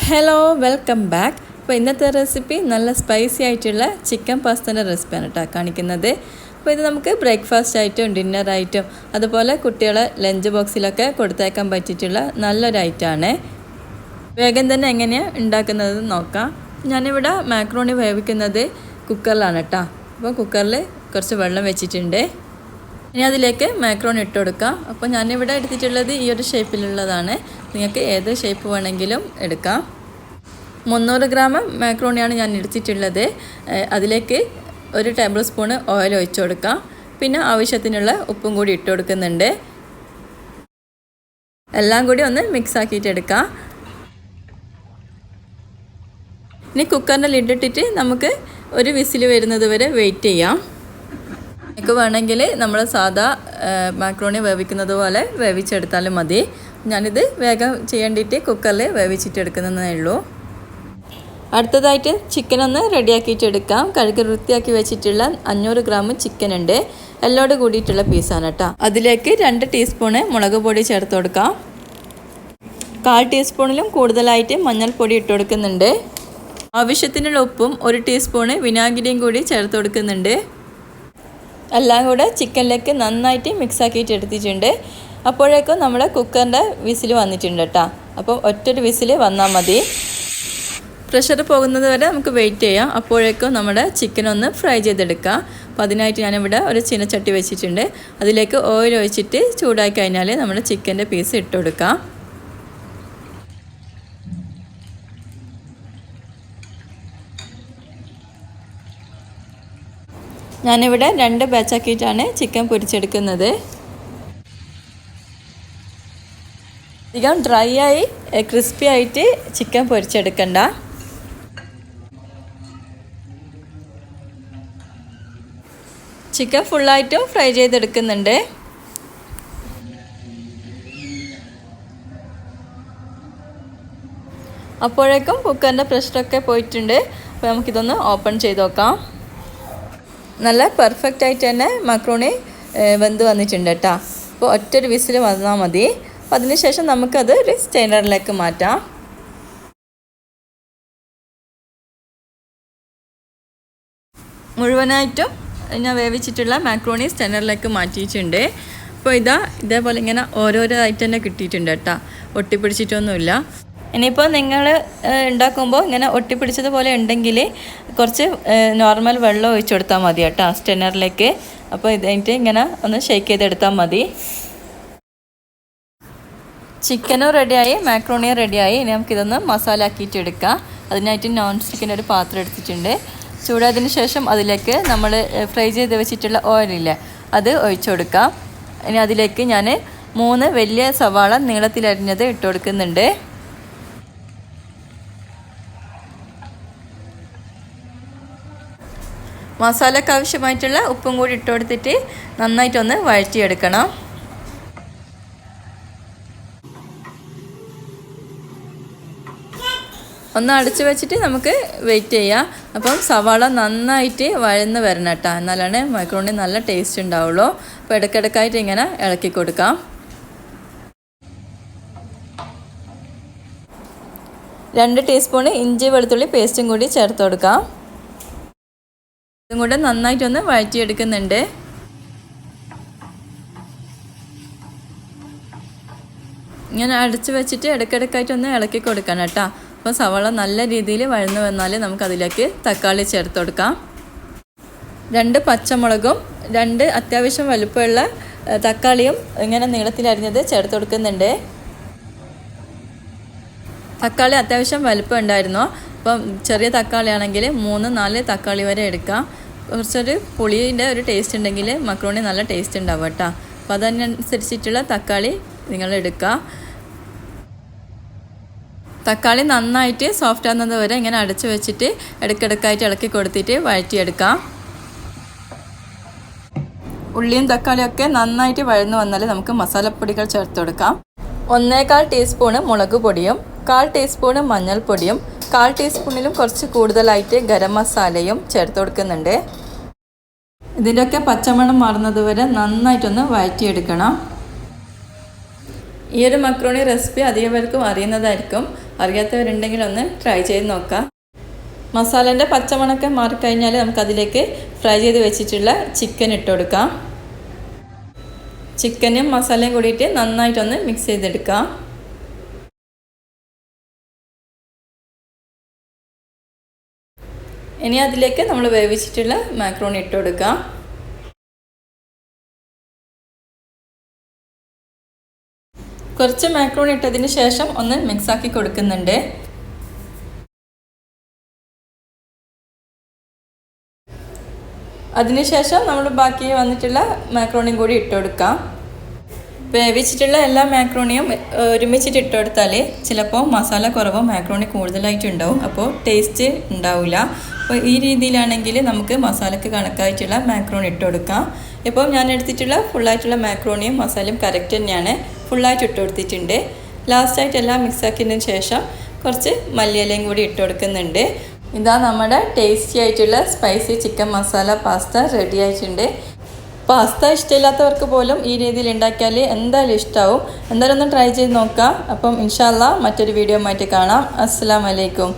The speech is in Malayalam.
Hello welcome back. അപ്പോൾ ഇന്നത്തെ റെസിപ്പി നല്ല സ്പൈസി ആയിട്ടുള്ള ചിക്കൻ പാസ്തേൻ്റെ റെസിപ്പിയാണ് കേട്ടോ കാണിക്കുന്നത്. അപ്പോൾ ഇത് നമുക്ക് ബ്രേക്ക്ഫാസ്റ്റ് ആയിട്ടും ഡിന്നറായിട്ടും അതുപോലെ കുട്ടികളെ ലഞ്ച് ബോക്സിലൊക്കെ കൊടുത്തേക്കാൻ പറ്റിയിട്ടുള്ള നല്ലൊരു ഐറ്റമാണ്. വേഗം തന്നെ എങ്ങനെയാണ് ഉണ്ടാക്കുന്നത് നോക്കാം. ഞാനിവിടെ മാക്രോണി വേവിക്കുന്നത് കുക്കറിലാണ് കേട്ടോ. അപ്പോൾ കുക്കറിൽ കുറച്ച് വെള്ളം വെച്ചിട്ടുണ്ട്. ഇനി അതിലേക്ക് മാക്രോണി ഇട്ട് കൊടുക്കാം. അപ്പോൾ ഞാനിവിടെ എടുത്തിട്ടുള്ളത് ഈ ഒരു ഷേപ്പിലുള്ളതാണ്. നിങ്ങൾക്ക് ഏത് ഷേപ്പ് വേണമെങ്കിലും എടുക്കാം. 300 ഗ്രാം മാക്രോണിയാണ് ഞാൻ എടുത്തിട്ടുള്ളത്. അതിലേക്ക് 1 ടേബിൾ സ്പൂൺ ഓയിൽ ഒഴിച്ച് കൊടുക്കാം. പിന്നെ ആവശ്യത്തിനുള്ള ഉപ്പും കൂടി ഇട്ട് കൊടുക്കുന്നുണ്ട്. എല്ലാം കൂടി ഒന്ന് മിക്സ് ആക്കിയിട്ട് എടുക്കാം. ഇനി കുക്കറിൻ്റെ ലിഡിട്ടിട്ട് നമുക്ക് ഒരു വിസിൽ വരുന്നത് വരെ വെയിറ്റ് ചെയ്യാം. എനിക്ക് വേണമെങ്കിൽ നമ്മൾ സാധാ മാക്രോണി വേവിക്കുന്നത് പോലെ വേവിച്ചെടുത്താലും മതി. ഞാനിത് വേഗം ചെയ്യേണ്ടിയിട്ട് കുക്കറിൽ വേവിച്ചിട്ടെടുക്കുന്നതേ ഉള്ളൂ. അടുത്തതായിട്ട് ചിക്കനൊന്ന് റെഡിയാക്കിയിട്ട് എടുക്കാം. കഴുകി വൃത്തിയാക്കി വെച്ചിട്ടുള്ള 500 ഗ്രാം ചിക്കൻ ഉണ്ട്. എല്ലോട് കൂടിയിട്ടുള്ള പീസാണ് കേട്ടോ. അതിലേക്ക് 2 ടീസ്പൂണ് മുളക് പൊടി ചേർത്ത് കൊടുക്കാം. 1/4 ടീസ്പൂണിലും കൂടുതലായിട്ട് മഞ്ഞൾപ്പൊടി ഇട്ട് കൊടുക്കുന്നുണ്ട്. ആവശ്യത്തിനുള്ള ഉപ്പും 1 ടീസ്പൂണ് വിനാഗിരിയും കൂടി ചേർത്ത് കൊടുക്കുന്നുണ്ട്. എല്ലാം കൂടെ ചിക്കനിലേക്ക് നന്നായിട്ട് മിക്സ് ആക്കിയിട്ട് എടുത്തിട്ടുണ്ട്. അപ്പോഴേക്കും നമ്മുടെ കുക്കറിൻ്റെ വിസിൽ വന്നിട്ടുണ്ട് കേട്ടോ. അപ്പോൾ ഒറ്റൊരു വിസിൽ വന്നാൽ മതി. പ്രഷർ പോകുന്നത് വരെ നമുക്ക് വെയിറ്റ് ചെയ്യാം. അപ്പോഴേക്കും നമ്മുടെ ചിക്കനൊന്ന് ഫ്രൈ ചെയ്തെടുക്കാം. അപ്പോൾ അതിനായിട്ട് ഞാനിവിടെ ഒരു ചീനച്ചട്ടി വെച്ചിട്ടുണ്ട്. അതിലേക്ക് ഓയിൽ ഒഴിച്ചിട്ട് ചൂടാക്കി കഴിഞ്ഞാൽ നമ്മുടെ ചിക്കൻ്റെ പീസ് ഇട്ട് കൊടുക്കാം. ഞാനിവിടെ 2 ബാച്ചാക്കിയിട്ടാണ് ചിക്കൻ പൊരിച്ചെടുക്കുന്നത്. അധികം ഡ്രൈ ആയി ക്രിസ്പി ആയിട്ട് ചിക്കൻ പൊരിച്ചെടുക്കണ്ട. ചിക്കൻ ഫുള്ളായിട്ടും ഫ്രൈ ചെയ്തെടുക്കുന്നുണ്ട്. അപ്പോഴേക്കും കുക്കറിൻ്റെ പ്രഷറൊക്കെ പോയിട്ടുണ്ട്. അപ്പോൾ നമുക്കിതൊന്ന് ഓപ്പൺ ചെയ്ത് നോക്കാം. നല്ല പെർഫെക്റ്റ് ആയിട്ട് തന്നെ മക്രോണി വെന്ത് വന്നിട്ടുണ്ട് കേട്ടോ. അപ്പോൾ ഒറ്റൊരു വിസിൽ വന്നാൽ മതി. അപ്പോൾ അതിനുശേഷം നമുക്കത് ഒരു സ്റ്റെയിനറിലേക്ക് മാറ്റാം. മുഴുവനായിട്ടും ഞാൻ വേവിച്ചിട്ടുള്ള മാക്രോണി സ്റ്റെയിനറിലേക്ക് മാറ്റിയിട്ടുണ്ട്. അപ്പോൾ ഇതേപോലെ ഇങ്ങനെ ഓരോരോ ആയിട്ട് തന്നെ കിട്ടിയിട്ടുണ്ട് കേട്ടോ. ഒട്ടിപ്പിടിച്ചിട്ടൊന്നുമില്ല. ഇനിയിപ്പോൾ നിങ്ങൾ ഉണ്ടാക്കുമ്പോൾ ഇങ്ങനെ ഒട്ടിപ്പിടിച്ചതുപോലെ ഉണ്ടെങ്കിൽ കുറച്ച് നോർമൽ വെള്ളം ഒഴിച്ചു കൊടുത്താൽ മതി കേട്ടോ സ്റ്റെന്നറിലേക്ക്. അപ്പോൾ ഇതിനായിട്ട് ഇങ്ങനെ ഒന്ന് ഷേക്ക് ചെയ്തെടുത്താൽ മതി. ചിക്കനും റെഡിയായി, മാക്രോണിയും റെഡിയായി. ഇനി നമുക്കിതൊന്ന് മസാല ആക്കിയിട്ട് എടുക്കാം. അതിനായിട്ട് നോൺ സ്റ്റിക്കിൻ്റെ ഒരു പാത്രം എടുത്തിട്ടുണ്ട്. ചൂടായതിന് ശേഷം അതിലേക്ക് നമ്മൾ ഫ്രൈ ചെയ്ത് വെച്ചിട്ടുള്ള ഓയിലില്ലേ അത് ഒഴിച്ചു കൊടുക്കാം. ഇനി അതിലേക്ക് ഞാൻ 3 വലിയ സവാള നീളത്തിലരിഞ്ഞത് ഇട്ട് കൊടുക്കുന്നുണ്ട്. മസാലയ്ക്ക് ആവശ്യമായിട്ടുള്ള ഉപ്പും കൂടി ഇട്ട് കൊടുത്തിട്ട് നന്നായിട്ടൊന്ന് വഴറ്റിയെടുക്കണം. ഒന്ന് അടച്ചു വെച്ചിട്ട് നമുക്ക് വെയിറ്റ് ചെയ്യാം. അപ്പം സവാള നന്നായിട്ട് വഴന്ന് വരണം കേട്ടോ. എന്നാലാണ് മക്രോണി നല്ല ടേസ്റ്റ് ഉണ്ടാവുള്ളൂ. അപ്പോൾ ഇടയ്ക്കിടയ്ക്കായിട്ട് ഇങ്ങനെ ഇളക്കി കൊടുക്കാം. 2 ടീസ്പൂൺ ഇഞ്ചി വെളുത്തുള്ളി പേസ്റ്റും കൂടി ചേർത്ത് കൊടുക്കാം. ഇതും കൂടെ നന്നായിട്ടൊന്ന് വഴറ്റിയെടുക്കുന്നുണ്ട്. ഇങ്ങനെ അടച്ച് വെച്ചിട്ട് ഇടയ്ക്കിടയ്ക്കായിട്ടൊന്ന് ഇളക്കി കൊടുക്കണം കേട്ടോ. അപ്പോൾ സവാള നല്ല രീതിയിൽ വഴന്ന് വന്നാൽ നമുക്കതിലേക്ക് തക്കാളി ചേർത്ത് കൊടുക്കാം. 2 പച്ചമുളകും 2 അത്യാവശ്യം വലുപ്പമുള്ള തക്കാളിയും ഇങ്ങനെ നീളത്തിലരിഞ്ഞത് ചേർത്ത് കൊടുക്കുന്നുണ്ട്. തക്കാളി അത്യാവശ്യം വലുപ്പം ഉണ്ടായിരുന്നു. അപ്പം ചെറിയ തക്കാളി ആണെങ്കിൽ 3-4 തക്കാളി വരെ എടുക്കാം. കുറച്ചൊരു പുളിയുടെ ഒരു ടേസ്റ്റ് ഉണ്ടെങ്കിൽ മക്രോണി നല്ല ടേസ്റ്റ് ഉണ്ടാവും കേട്ടോ. അപ്പോൾ അതിനനുസരിച്ചിട്ടുള്ള തക്കാളി നിങ്ങൾ എടുക്കുക. തക്കാളി നന്നായിട്ട് സോഫ്റ്റ് ആകുന്നത് വരെ ഇങ്ങനെ അടച്ചു വെച്ചിട്ട് ഇടയ്ക്കിടയ്ക്കായിട്ട് ഇളക്കി കൊടുത്തിട്ട് വഴറ്റിയെടുക്കാം. ഉള്ളിയും തക്കാളിയൊക്കെ നന്നായിട്ട് വഴന്നു വന്നാൽ നമുക്ക് മസാലപ്പൊടികൾ ചേർത്ത് കൊടുക്കാം. 1/4 ടീസ്പൂണ് മുളക് പൊടിയും 1/4 ടീസ്പൂണ് മഞ്ഞൾപ്പൊടിയും 1/4 ടീസ്പൂണിലും കുറച്ച് കൂടുതലായിട്ട് ഗരം മസാലയും ചേർത്ത് കൊടുക്കുന്നുണ്ട്. ഇതിൻ്റെയൊക്കെ പച്ചമണം മാറുന്നത് വരെ നന്നായിട്ടൊന്ന് വഴറ്റിയെടുക്കണം. ഈ ഒരു മക്രോണി റെസിപ്പി അധികം പേർക്കും അറിയുന്നതായിരിക്കും. അറിയാത്തവരുണ്ടെങ്കിൽ ഒന്ന് ട്രൈ ചെയ്ത് നോക്കാം. മസാലേൻ്റെ പച്ചമണമൊക്കെ മാറിക്കഴിഞ്ഞാൽ നമുക്കതിലേക്ക് ഫ്രൈ ചെയ്ത് വെച്ചിട്ടുള്ള ചിക്കൻ ഇട്ട് കൊടുക്കാം. ചിക്കനും മസാലയും കൂടിയിട്ട് നന്നായിട്ടൊന്ന് മിക്സ് ചെയ്തെടുക്കാം. ഇനി അതിലേക്ക് നമ്മൾ വേവിച്ചിട്ടുള്ള മാക്രോണി ഇട്ട് കൊടുക്കാം. കുറച്ച് മാക്രോണി ഇട്ടതിന് ശേഷം ഒന്ന് മിക്സാക്കി കൊടുക്കുന്നുണ്ട്. അതിനുശേഷം നമ്മൾ ബാക്കി വന്നിട്ടുള്ള മാക്രോണിയും കൂടി ഇട്ട് കൊടുക്കാം. വേവിച്ചിട്ടുള്ള എല്ലാ മാക്രോണിയും ഒരുമിച്ചിട്ട് ഇട്ട് കൊടുത്താൽ ചിലപ്പോൾ മസാല കുറവോ മാക്രോണി കൂടുതലായിട്ടുണ്ടാവും, അപ്പോൾ ടേസ്റ്റ് ഉണ്ടാവില്ല. അപ്പോൾ ഈ രീതിയിലാണെങ്കിൽ നമുക്ക് മസാലയ്ക്ക് കണക്കായിട്ടുള്ള മാക്രോണി ഇട്ട് കൊടുക്കാം. ഇപ്പോൾ ഞാൻ എടുത്തിട്ടുള്ള ഫുള്ളായിട്ടുള്ള മാക്രോണിയും മസാലയും കറക്റ്റ് തന്നെയാണ്. ഫുള്ളായിട്ട് ഇട്ട് കൊടുത്തിട്ടുണ്ട്. ലാസ്റ്റായിട്ട് എല്ലാം മിക്സാക്കിയതിന് ശേഷം കുറച്ച് മല്ലിയിലയും കൂടി ഇട്ട് കൊടുക്കുന്നുണ്ട്. ഇതാ നമ്മുടെ ടേസ്റ്റി ആയിട്ടുള്ള spicy chicken masala pasta ready ആയിട്ടുണ്ട്. പാസ്ത ഇഷ്ടമില്ലാത്തവർക്ക് പോലും ഈ രീതിയിൽ ഉണ്ടാക്കിയാൽ എന്തായാലും ഇഷ്ടമാവും. എന്തായാലും ഒന്ന് ട്രൈ ചെയ്ത് നോക്കാം. അപ്പം ഇൻഷാ അല്ലാഹ് മറ്റൊരു വീഡിയോ ആയിട്ട് കാണാം. അസ്സലാമു അലൈക്കും.